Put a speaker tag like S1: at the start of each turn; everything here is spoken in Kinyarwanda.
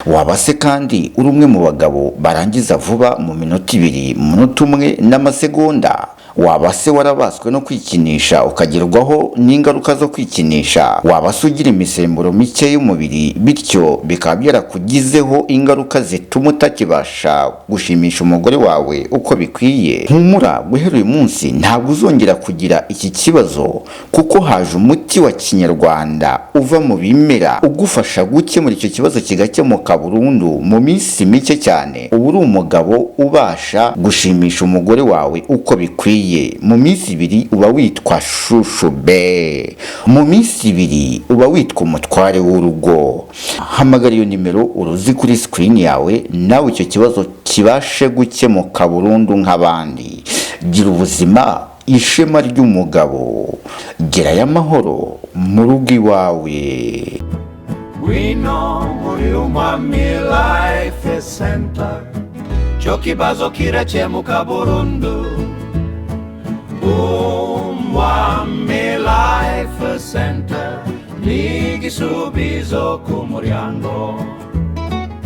S1: waba se kandi uri umwe mu bagabo barangiza vuba mu minota 2, mu munota 1 n'amasegonda? Waba se warabaswe no kwikinisha ukagerwaho n'ingaruka zo kwikinisha? Waba se ugira imisemburo mike y'umubiri bityo bikaba byarakugizeho ingaruka zituma utakibasha gushimisha umugore wawe uko bikwiye? Humura, guhera uyu munsi ntabwo uzongera kugira iki kibazo, kuko haje umuti wa kinyarwanda uva mu bimera ugufasha gukemura icyo kibazo kigakemuka burundu mu minsi mike cyane. Ubu uri umugabo ubasha gushimisha umugore wawe uko bikwiye. Mu minsi 2 uba witwa shushu be, mu minsi 2 uba witwa umutware w'urugo. Hamagara iyo nimero uruzi kuri screen yawe, nawe icyo kibazo kibashe gukemuka burundu nk'abandi. Gira ubuzima, ishema ry'umugabo, gerayo amahoro mu rugo iwawe.
S2: Gwino muri Umwami Life Center, cyo kibazo kirakemuka burundu. Umwami Life Center ni igisubizo ku muryango.